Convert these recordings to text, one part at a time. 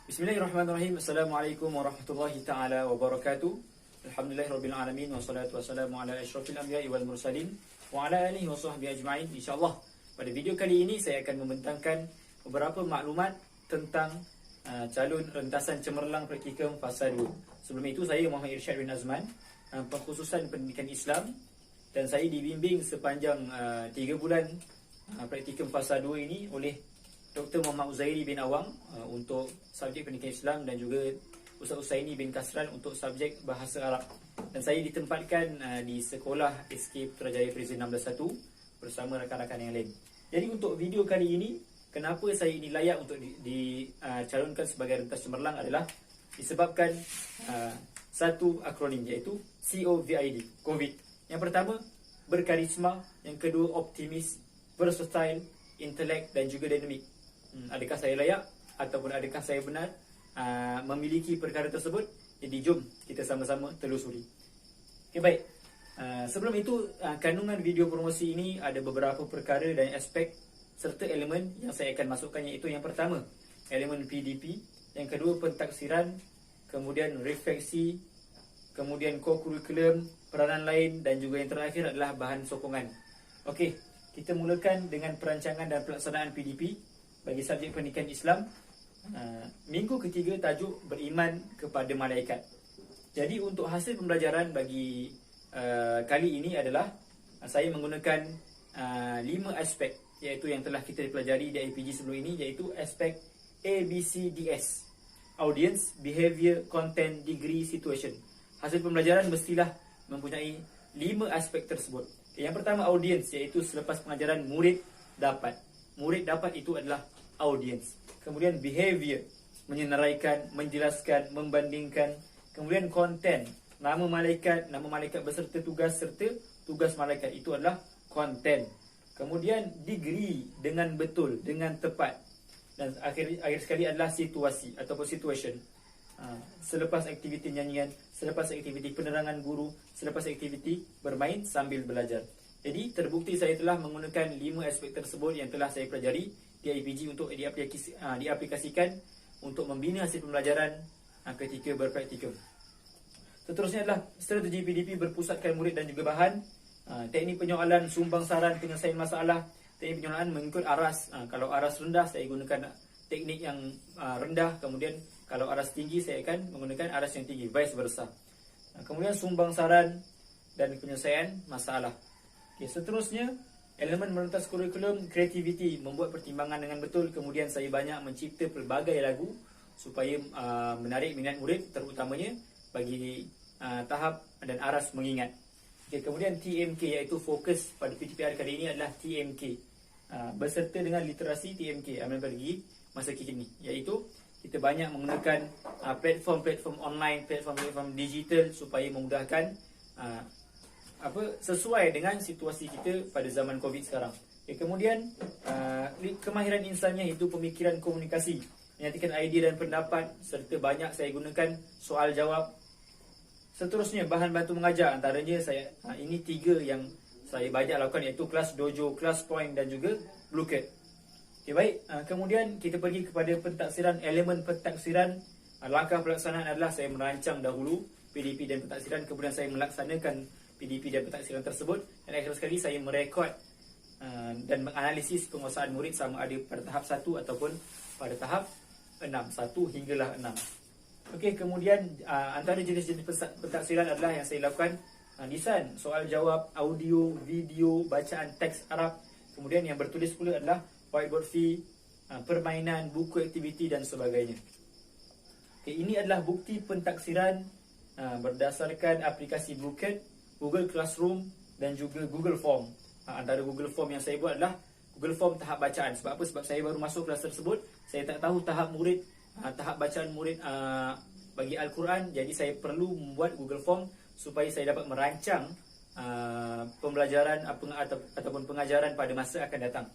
Bismillahirrahmanirrahim. Assalamualaikum warahmatullahi taala wabarakatuh. Alhamdulillahirabbil alamin wassalatu wassalamu ala asyrafil anbiya'i wal mursalin wa ala alihi wa sahbihi ajma'in. Insyaallah pada video kali ini saya akan membentangkan beberapa maklumat tentang calon rentasan cemerlang praktikum fasa 2. Sebelum itu saya Muhammad Irsyad bin Azman, pengkhususan pendidikan Islam, dan saya dibimbing sepanjang 3 bulan praktikum fasa 2 ini oleh Dr. Muhammad Uzairi bin Awang untuk subjek pendidikan Islam dan juga Ustaz Usaini bin Kasran untuk subjek bahasa Arab. Dan saya ditempatkan di sekolah SK Putrajaya Prison 161 bersama rakan-rakan yang lain. Jadi untuk video kali ini, kenapa saya ini layak untuk dicalonkan sebagai rentas cemerlang adalah disebabkan satu akronim, iaitu COVID. COVID. Yang pertama, berkarisma. Yang kedua, optimis, versatile, intelek dan juga dinamik. Adakah saya layak ataupun adakah saya benar memiliki perkara tersebut? Jadi jom kita sama-sama telusuri. Okay, baik. Sebelum itu, kandungan video promosi ini ada beberapa perkara dan aspek serta elemen yang saya akan masukkan, iaitu yang pertama, elemen PDP, yang kedua pentaksiran, kemudian refleksi, kemudian co-curriculum, peranan lain, dan juga yang terakhir adalah bahan sokongan. Okey, kita mulakan dengan perancangan dan pelaksanaan PDP bagi subjek pendidikan Islam. Minggu ketiga, tajuk beriman kepada malaikat. Jadi untuk hasil pembelajaran bagi kali ini adalah saya menggunakan 5 aspek, iaitu yang telah kita pelajari di IPG sebelum ini, iaitu aspek ABCDS: Audience, Behavior, Content, Degree, Situation. Hasil pembelajaran mestilah mempunyai 5 aspek tersebut. Yang pertama, audience, iaitu selepas pengajaran murid dapat. Murid dapat itu adalah audience. Kemudian behavior, menyenaraikan, menjelaskan, membandingkan. Kemudian content, nama malaikat beserta tugas serta tugas malaikat, itu adalah content. Kemudian degree, dengan betul, dengan tepat. Dan akhir sekali adalah situasi ataupun situation. Selepas aktiviti nyanyian, selepas aktiviti penerangan guru, selepas aktiviti bermain sambil belajar. Jadi terbukti saya telah menggunakan 5 aspek tersebut yang telah saya pelajari di IPG untuk diaplikasikan untuk membina hasil pembelajaran ketika berpraktikum. Seterusnya adalah strategi PDP berpusatkan murid dan juga bahan. Teknik penyoalan, sumbang saran, penyelesaian masalah. Teknik penyoalan mengikut aras. Kalau aras rendah, saya gunakan teknik yang rendah. Kemudian kalau aras tinggi, saya akan menggunakan aras yang tinggi, vice versa. Kemudian sumbang saran dan penyelesaian masalah. Okay, seterusnya, elemen merentas kurikulum, kreativiti, membuat pertimbangan dengan betul. Kemudian saya banyak mencipta pelbagai lagu supaya menarik minat murid, terutamanya bagi tahap dan aras mengingat. Okay, kemudian TMK, iaitu fokus pada PTPR kali ini adalah TMK, berserta dengan literasi TMK amalan bagi masa kini, iaitu kita banyak menggunakan platform online, platform digital supaya memudahkan sesuai dengan situasi kita pada zaman COVID sekarang. Okay, kemudian kemahiran insannya, iaitu pemikiran komunikasi, menyatakan idea dan pendapat, serta banyak saya gunakan soal jawab. Seterusnya, bahan bantu mengajar, antaranya ini 3 yang saya banyak lakukan, iaitu kelas dojo, kelas point dan juga bluecat. Okay, baik. Kemudian kita pergi kepada pentaksiran, elemen pentaksiran. Langkah pelaksanaan adalah saya merancang dahulu PDP dan pentaksiran, kemudian saya melaksanakan PDP dan pentaksiran tersebut, dan akhir sekali saya merekod dan menganalisis penguasaan murid sama ada pada tahap 1 ataupun pada tahap 6, 1 hinggalah 6. Okey, kemudian antara jenis-jenis pentaksiran adalah yang saya lakukan lisan, soal jawab, audio, video, bacaan teks Arab. Kemudian yang bertulis pula adalah whiteboard fee, permainan, buku aktiviti dan sebagainya. Okay, ini adalah bukti pentaksiran berdasarkan aplikasi Bluecat, Google Classroom dan juga Google Form. Antara Google Form yang saya buat adalah Google Form tahap bacaan. Sebab apa? Sebab saya baru masuk kelas tersebut, saya tak tahu tahap bacaan murid bagi Al-Quran. Jadi saya perlu membuat Google Form supaya saya dapat merancang pembelajaran ataupun pengajaran pada masa akan datang.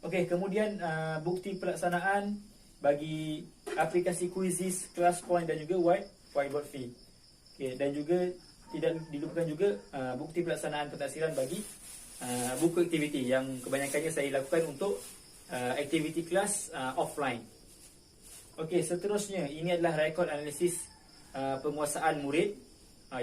Okey, kemudian bukti pelaksanaan bagi aplikasi Quizizz, ClassPoint dan juga whiteboard fee. Okay, dan juga tidak dilupakan juga bukti pelaksanaan pentaksiran bagi buku aktiviti yang kebanyakannya saya lakukan untuk aktiviti kelas offline. Okey, seterusnya ini adalah rekod analisis penguasaan murid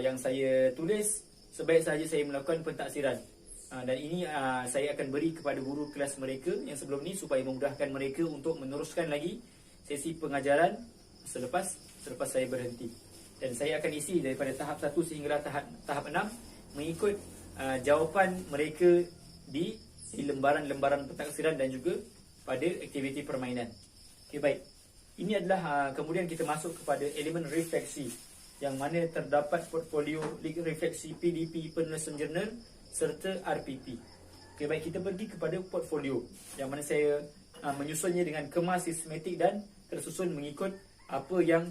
yang saya tulis sebaik sahaja saya melakukan pentaksiran. Dan ini saya akan beri kepada guru kelas mereka yang sebelum ni supaya memudahkan mereka untuk meneruskan lagi sesi pengajaran selepas saya berhenti. Dan saya akan isi daripada tahap 1 sehingga tahap 6 mengikut jawapan mereka di lembaran-lembaran pentaksiran dan juga pada aktiviti permainan. Okey, baik. Ini adalah kemudian kita masuk kepada elemen refleksi yang mana terdapat portfolio refleksi PDP penulisan jurnal serta RPP. Okey, baik, kita pergi kepada portfolio yang mana saya menyusunnya dengan kemas sistematik dan tersusun mengikut apa yang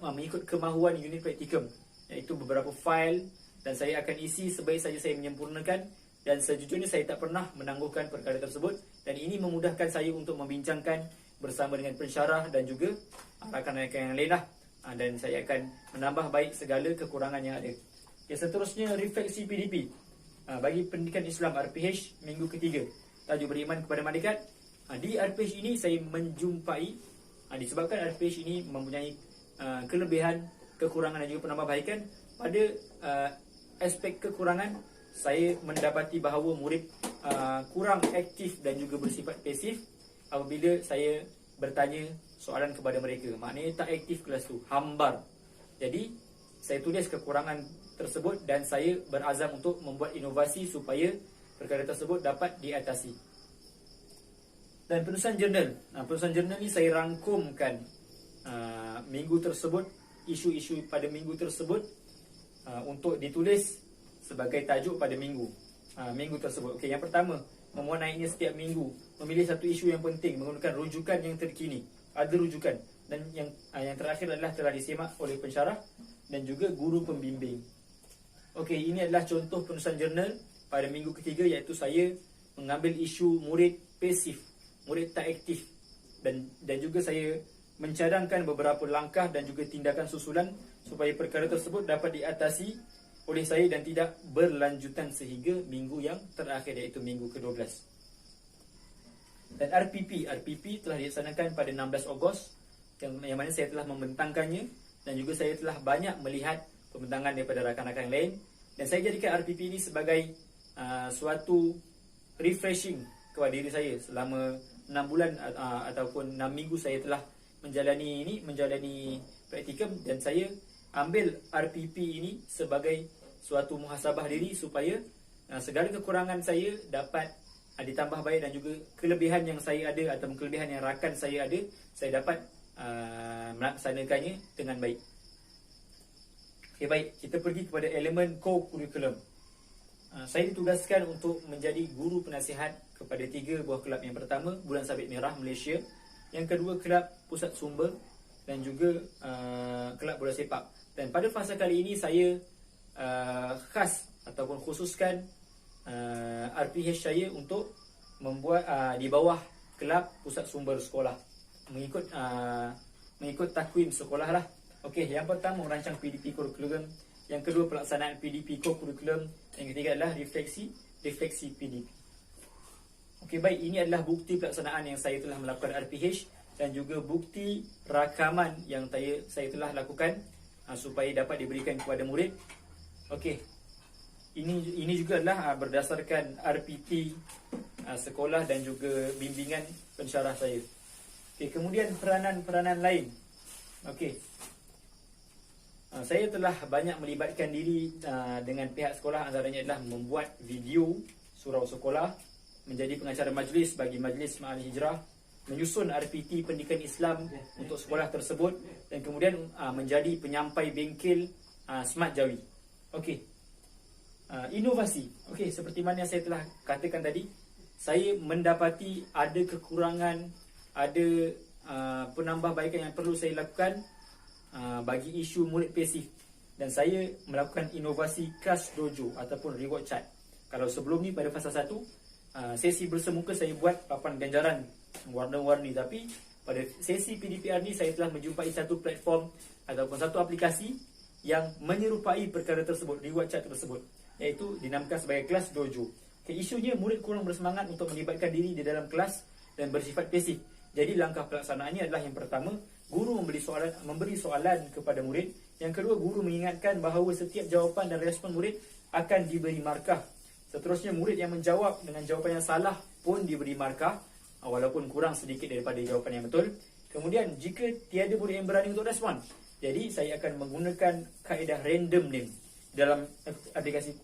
mengikut kemahuan unit praktikum, iaitu beberapa fail, dan saya akan isi sebaik saja saya menyempurnakan. Dan sejujurnya saya tak pernah menangguhkan perkara tersebut, dan ini memudahkan saya untuk membincangkan bersama dengan pensyarah dan juga rakan-rakan yang lain lah. Dan saya akan menambah baik segala kekurangan yang ada. Okay, seterusnya refleksi PDP bagi pendidikan Islam RPH minggu ketiga, tajuk beriman kepada malaikat. Di RPH ini saya menjumpai disebabkan RPH ini mempunyai kelebihan, kekurangan dan juga penambahbaikan. Pada aspek kekurangan, saya mendapati bahawa murid kurang aktif dan juga bersifat pasif apabila saya bertanya soalan kepada mereka. Maknanya tak aktif kelas tu, hambar. Jadi saya tulis kekurangan tersebut dan saya berazam untuk membuat inovasi supaya perkara tersebut dapat diatasi. Dan penulisan jurnal ni saya rangkumkan minggu tersebut, isu-isu pada minggu tersebut untuk ditulis sebagai tajuk pada minggu tersebut. Okey, yang pertama, memuat naiknya setiap minggu, memilih satu isu yang penting menggunakan rujukan yang terkini. Ada rujukan, dan yang terakhir adalah telah disimak oleh pensyarah dan juga guru pembimbing. Okey, ini adalah contoh penulisan jurnal pada minggu ketiga, iaitu saya mengambil isu murid pasif, murid tak aktif, dan juga saya mencadangkan beberapa langkah dan juga tindakan susulan supaya perkara tersebut dapat diatasi oleh saya dan tidak berlanjutan sehingga minggu yang terakhir, iaitu minggu ke-12. Dan RPP telah dilaksanakan pada 16 Ogos yang mana saya telah membentangkannya, dan juga saya telah banyak melihat pembentangan daripada rakan-rakan lain, dan saya jadikan RPP ini sebagai suatu refreshing kepada diri saya. Selama 6 bulan ataupun 6 minggu saya telah menjalani praktikum, dan saya ambil RPP ini sebagai suatu muhasabah diri supaya segala kekurangan saya dapat ditambah baik, dan juga kelebihan yang saya ada atau kelebihan yang rakan saya ada, saya dapat melaksanakannya dengan baik. Okay, baik, kita pergi kepada elemen co-curriculum. Saya ditugaskan untuk menjadi guru penasihat kepada 3 buah kelab. Yang pertama, Bulan Sabit Merah Malaysia. Yang kedua, Kelab Pusat Sumber, dan juga Kelab Bola Sepak. Dan pada fasa kali ini saya khas ataupun khususkan RPH saya untuk membuat di bawah Kelab Pusat Sumber Sekolah, mengikut takwim sekolah lah. Okey, yang pertama merancang PDP kurikulum, yang kedua pelaksanaan PDP kurikulum, yang ketiga adalah refleksi PDP. Okey, baik, ini adalah bukti pelaksanaan yang saya telah melakukan RPH dan juga bukti rakaman yang saya telah lakukan supaya dapat diberikan kepada murid. Okey, ini juga adalah berdasarkan RPT sekolah dan juga bimbingan pensyarah saya. Okey, kemudian peranan lain. Okey, saya telah banyak melibatkan diri dengan pihak sekolah, antaranya adalah membuat video surau sekolah, menjadi pengacara majlis bagi Majlis Ma'al Hijrah, menyusun RPT pendidikan Islam untuk sekolah tersebut, dan kemudian menjadi penyampai bengkel Smart Jawi. Okey, inovasi. Okey, seperti mana yang saya telah katakan tadi, saya mendapati ada kekurangan, ada penambahbaikan yang perlu saya lakukan bagi isu murid pasif, dan saya melakukan inovasi kelas dojo ataupun reward chart. Kalau sebelum ni pada fasa 1, sesi bersemuka saya buat papan ganjaran warna-warni, tapi pada sesi PDPR ni saya telah menjumpai satu platform ataupun satu aplikasi yang menyerupai perkara tersebut, reward chart tersebut, iaitu dinamakan sebagai kelas dojo. Okay, isunya murid kurang bersemangat untuk melibatkan diri di dalam kelas dan bersifat pasif. Jadi langkah pelaksanaannya adalah yang pertama, memberi soalan kepada murid. Yang kedua, guru mengingatkan bahawa setiap jawapan dan respon murid akan diberi markah. Seterusnya, murid yang menjawab dengan jawapan yang salah pun diberi markah, walaupun kurang sedikit daripada jawapan yang betul. Kemudian, jika tiada murid yang berani untuk respon, jadi saya akan menggunakan kaedah random name dalam aplikasi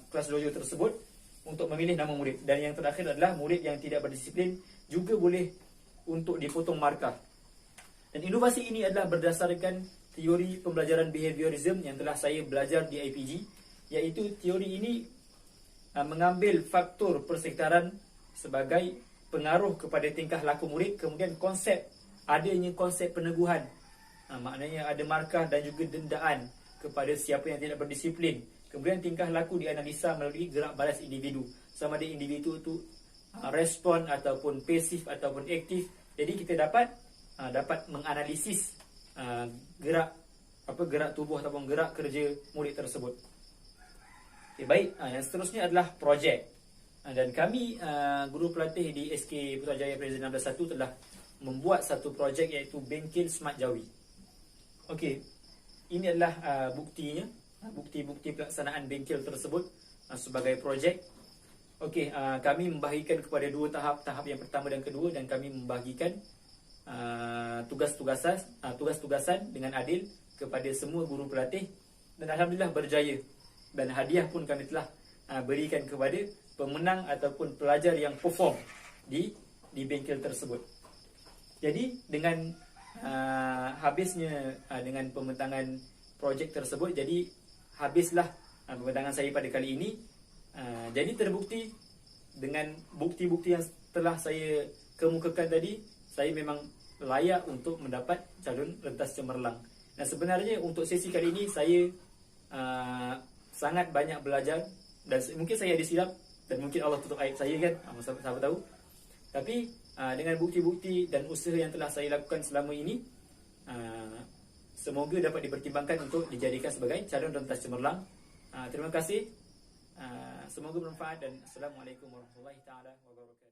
kelas dojo tersebut untuk memilih nama murid. Dan yang terakhir adalah murid yang tidak berdisiplin juga boleh untuk dipotong markah. Dan inovasi ini adalah berdasarkan teori pembelajaran behaviorism yang telah saya belajar di IPG, iaitu teori ini mengambil faktor persekitaran sebagai pengaruh kepada tingkah laku murid, kemudian adanya konsep peneguhan, maknanya ada markah dan juga dendaan kepada siapa yang tidak berdisiplin. Kemudian tingkah laku dianalisa melalui gerak balas individu, sama ada individu itu respon ataupun pasif ataupun aktif. Jadi kita dapat menganalisis gerak tubuh ataupun gerak kerja murid tersebut. Okay, baik, yang seterusnya adalah projek. Dan kami guru pelatih di SK Putrajaya Presiden 161 telah membuat satu projek iaitu Bengkel Smart Jawi. Okey, ini adalah buktinya, bukti-bukti pelaksanaan bengkel tersebut sebagai projek. Okey, kami membahagikan kepada dua tahap yang pertama dan kedua, dan kami membahagikan tugas-tugasan dengan adil kepada semua guru pelatih, dan alhamdulillah berjaya. Dan hadiah pun kami telah berikan kepada pemenang ataupun pelajar yang perform di bengkel tersebut. Jadi dengan habisnya dengan pembentangan projek tersebut, jadi habislah pembentangan saya pada kali ini. Jadi terbukti dengan bukti-bukti yang telah saya kemukakan tadi, saya memang layak untuk mendapat calon rentas cemerlang. Dan sebenarnya untuk sesi kali ini saya sangat banyak belajar, dan mungkin saya disilap dan mungkin Allah tutup aib saya kan, siapa tahu. Tapi dengan bukti-bukti dan usaha yang telah saya lakukan selama ini, semoga dapat dipertimbangkan untuk dijadikan sebagai calon rentas cemerlang. Terima kasih. Semoga bermanfaat, dan Assalamualaikum warahmatullahi taala wabarakatuh.